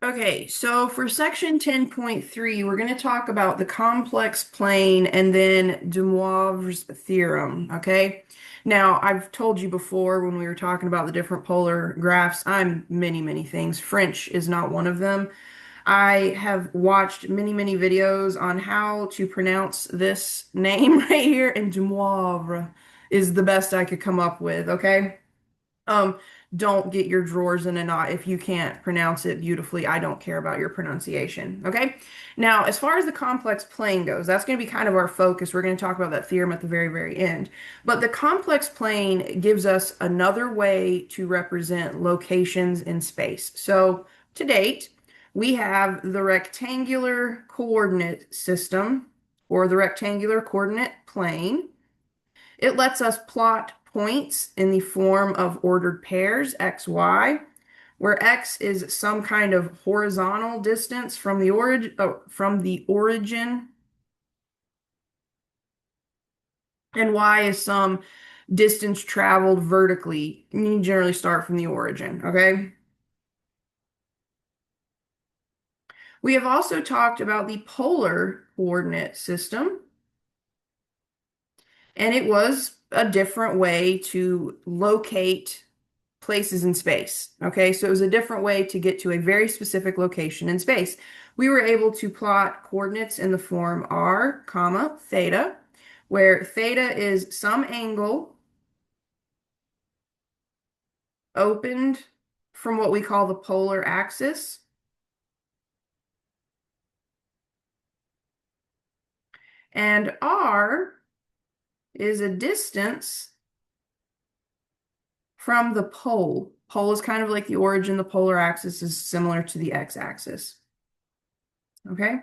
Okay, so for section 10.3, we're going to talk about the complex plane and then De Moivre's theorem, okay? Now, I've told you before when we were talking about the different polar graphs, I'm many, many things. French is not one of them. I have watched many, many videos on how to pronounce this name right here, and De Moivre is the best I could come up with, okay? Um, don't get your drawers in a knot if you can't pronounce it beautifully. I don't care about your pronunciation. Okay. Now, as far as the complex plane goes, that's going to be kind of our focus. We're going to talk about that theorem at the very, very end. But the complex plane gives us another way to represent locations in space. So to date, we have the rectangular coordinate system or the rectangular coordinate plane. It lets us plot points in the form of ordered pairs, x, y, where x is some kind of horizontal distance from the origin, and y is some distance traveled vertically. You generally start from the origin, okay? We have also talked about the polar coordinate system, and it was a different way to locate places in space. Okay, so it was a different way to get to a very specific location in space. We were able to plot coordinates in the form r, comma, theta, where theta is some angle opened from what we call the polar axis, and r is a distance from the pole. Pole is kind of like the origin. The polar axis is similar to the x-axis. Okay,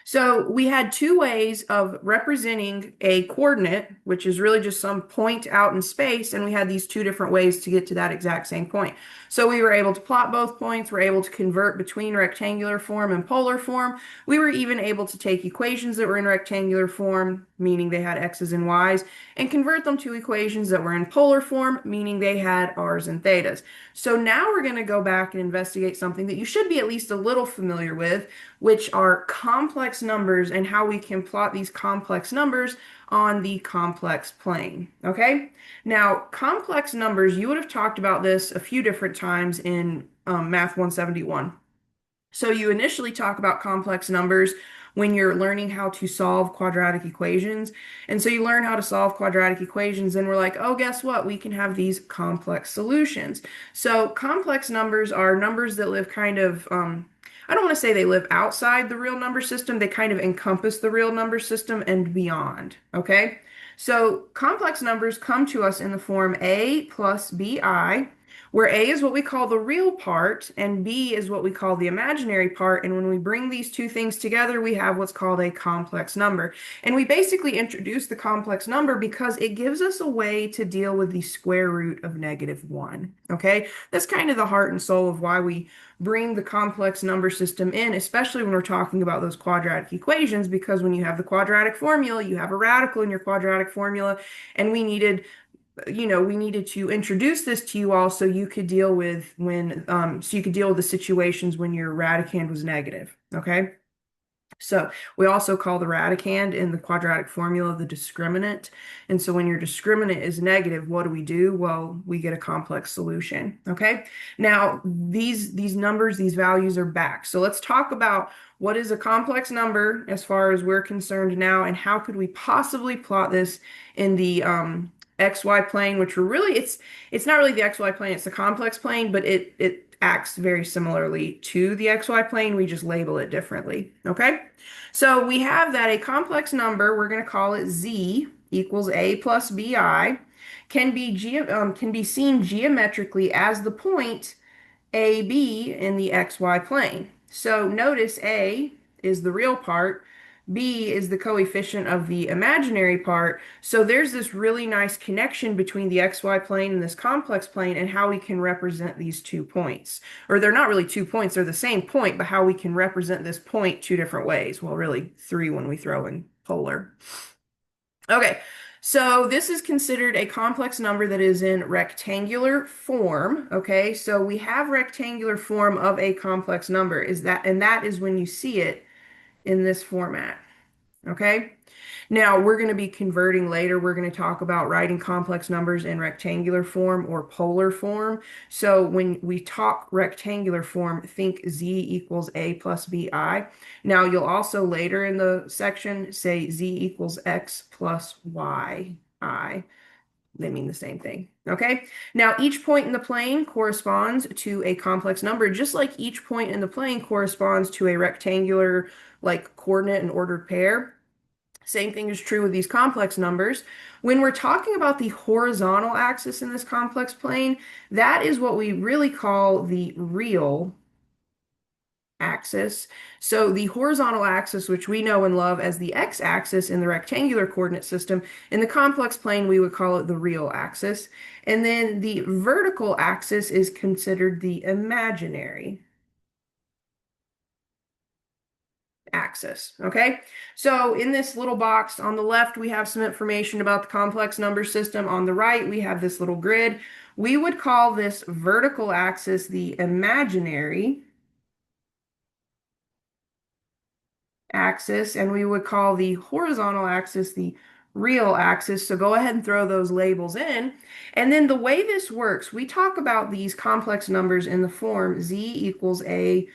so we had two ways of representing a coordinate, which is really just some point out in space, and we had these two different ways to get to that exact same point. So we were able to plot both points, we're able to convert between rectangular form and polar form. We were even able to take equations that were in rectangular form, meaning they had x's and y's, and convert them to equations that were in polar form, meaning they had r's and thetas. So now we're going to go back and investigate something that you should be at least a little familiar with, which are complex numbers and how we can plot these complex numbers on the complex plane. Okay? Now, complex numbers, you would have talked about this a few different times in Math 171. So you initially talk about complex numbers when you're learning how to solve quadratic equations. And so you learn how to solve quadratic equations, and we're like, oh, guess what? We can have these complex solutions. So complex numbers are numbers that live kind of, I don't want to say they live outside the real number system. They kind of encompass the real number system and beyond. Okay? So complex numbers come to us in the form a plus bi, where A is what we call the real part and B is what we call the imaginary part. And when we bring these two things together, we have what's called a complex number. And we basically introduce the complex number because it gives us a way to deal with the square root of -1. Okay, that's kind of the heart and soul of why we bring the complex number system in, especially when we're talking about those quadratic equations, because when you have the quadratic formula, you have a radical in your quadratic formula, and we needed to introduce this to you all so you could deal with so you could deal with the situations when your radicand was negative. Okay. So we also call the radicand in the quadratic formula the discriminant. And so when your discriminant is negative, what do? Well, we get a complex solution. Okay. Now these numbers, these values are back. So let's talk about what is a complex number as far as we're concerned now, and how could we possibly plot this in the XY plane, which are really it's not really the XY plane, it's the complex plane, but it acts very similarly to the XY plane. We just label it differently. Okay. So we have that a complex number, we're going to call it Z equals A plus BI, can be seen geometrically as the point AB in the XY plane. So notice A is the real part, B is the coefficient of the imaginary part. So there's this really nice connection between the XY plane and this complex plane and how we can represent these 2 points. Or they're not really 2 points, they're the same point, but how we can represent this point two different ways. Well, really three when we throw in polar. Okay, So this is considered a complex number that is in rectangular form. Okay, so we have rectangular form of a complex number. And that is when you see it in this format. Okay. Now we're going to be converting later. We're going to talk about writing complex numbers in rectangular form or polar form. So when we talk rectangular form, think z equals a plus bi. Now you'll also later in the section say z equals x plus y I. They mean the same thing. Okay. Now each point in the plane corresponds to a complex number, just like each point in the plane corresponds to a rectangular like coordinate and ordered pair. Same thing is true with these complex numbers. When we're talking about the horizontal axis in this complex plane, that is what we really call the real axis. So the horizontal axis, which we know and love as the x-axis in the rectangular coordinate system, in the complex plane, we would call it the real axis. And then the vertical axis is considered the imaginary axis. Okay, so in this little box on the left, we have some information about the complex number system. On the right, we have this little grid. We would call this vertical axis the imaginary axis, and we would call the horizontal axis the real axis. So go ahead and throw those labels in. And then the way this works, we talk about these complex numbers in the form z equals a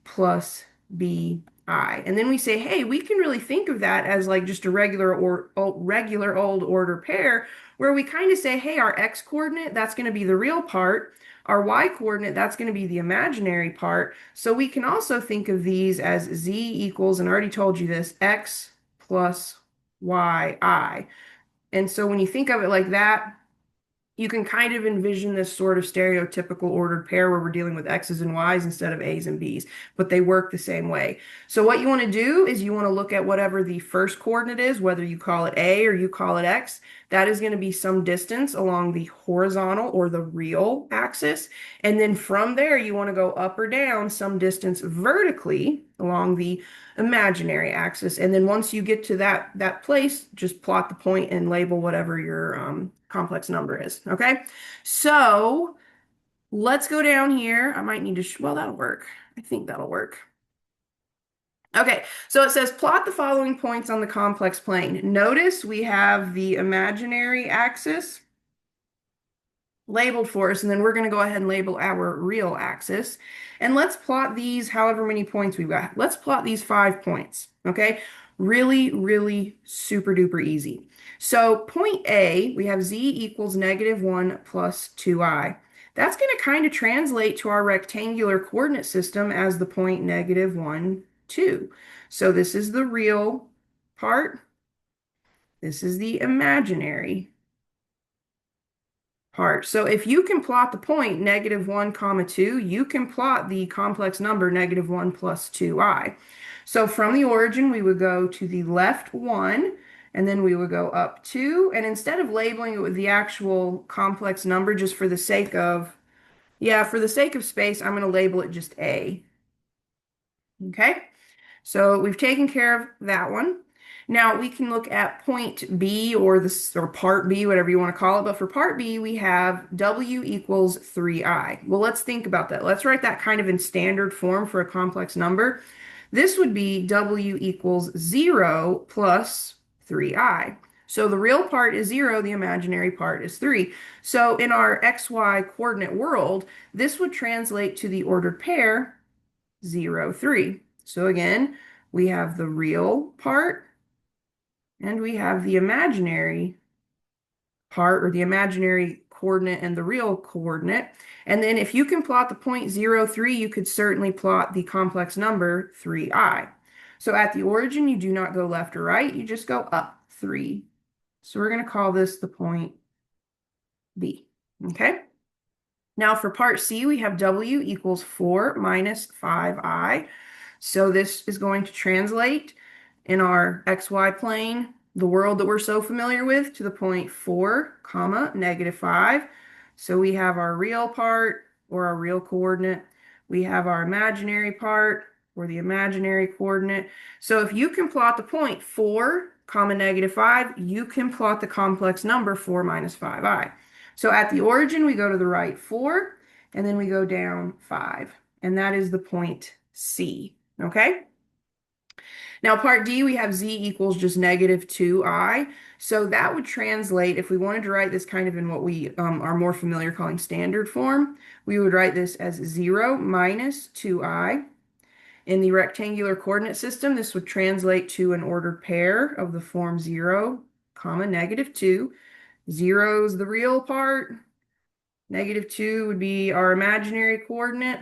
plus b I. And then we say, hey, we can really think of that as like just a regular old order pair where we kind of say, hey, our x coordinate, that's going to be the real part. Our y coordinate, that's going to be the imaginary part. So we can also think of these as z equals, and I already told you this, x plus yi. And so when you think of it like that, you can kind of envision this sort of stereotypical ordered pair where we're dealing with X's and Y's instead of A's and B's, but they work the same way. So what you want to do is you want to look at whatever the first coordinate is, whether you call it A or you call it X, that is going to be some distance along the horizontal or the real axis. And then from there, you want to go up or down some distance vertically along the imaginary axis. And then once you get to that place, just plot the point and label whatever your complex number is. Okay, so let's go down here. I might need to, well, that'll work. I think that'll work. Okay, so it says plot the following points on the complex plane. Notice we have the imaginary axis labeled for us, and then we're going to go ahead and label our real axis. And let's plot these however many points we've got. Let's plot these 5 points, okay? Really, really super duper easy. So point A, we have z equals -1 plus 2i. That's going to kind of translate to our rectangular coordinate system as the point -1, 2. So this is the real part. This is the imaginary part. So if you can plot the point -1, comma 2, you can plot the complex number -1 plus 2i. So from the origin, we would go to the left 1, and then we would go up 2. And instead of labeling it with the actual complex number, just for the sake of, yeah, for the sake of space, I'm going to label it just A. Okay? So we've taken care of that one. Now we can look at point B or part B, whatever you want to call it. But for part B, we have W equals 3i. Well, let's think about that. Let's write that kind of in standard form for a complex number. This would be W equals 0 plus 3i. So the real part is 0, the imaginary part is 3. So in our XY coordinate world, this would translate to the ordered pair 0, 3. So again, we have the real part and we have the imaginary part, or the imaginary coordinate and the real coordinate. And then if you can plot the point 0, 3, you could certainly plot the complex number 3i. So at the origin, you do not go left or right, you just go up 3. So we're going to call this the point B. Okay? Now for part C, we have W equals 4 minus 5i. So this is going to translate in our XY plane, the world that we're so familiar with, to the point 4, comma, -5. So we have our real part, or our real coordinate. We have our imaginary part, or the imaginary coordinate. So if you can plot the point 4 comma, -5, you can plot the complex number 4 minus 5i. So at the origin, we go to the right 4, and then we go down 5. And that is the point C, okay? Now, part D, we have z equals just -2i. So that would translate, if we wanted to write this kind of in what we are more familiar calling standard form, we would write this as 0 minus 2i. In the rectangular coordinate system, this would translate to an ordered pair of the form 0, comma, -2. 0 is the real part. -2 would be our imaginary coordinate.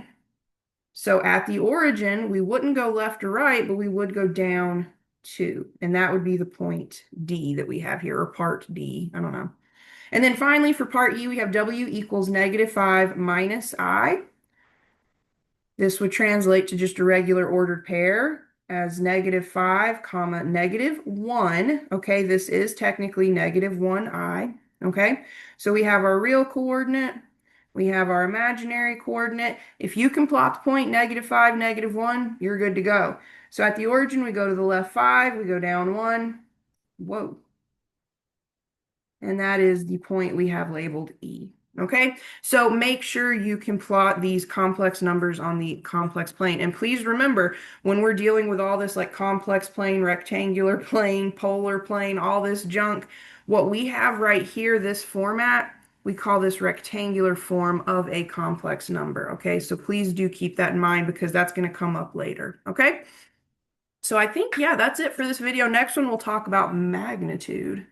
So at the origin, we wouldn't go left or right, but we would go down 2. And that would be the point D that we have here, or part D. I don't know. And then finally, for part E, we have W equals -5 minus I. This would translate to just a regular ordered pair as -5, comma, -1. Okay, this is technically -1i. Okay, so we have our real coordinate. We have our imaginary coordinate. If you can plot the point -5, -1, you're good to go. So at the origin, we go to the left 5, we go down 1. Whoa. And that is the point we have labeled E. Okay, so make sure you can plot these complex numbers on the complex plane. And please remember, when we're dealing with all this like complex plane, rectangular plane, polar plane, all this junk, what we have right here, this format, we call this rectangular form of a complex number. Okay, so please do keep that in mind because that's going to come up later. Okay, so I think, yeah, that's it for this video. Next one, we'll talk about magnitude.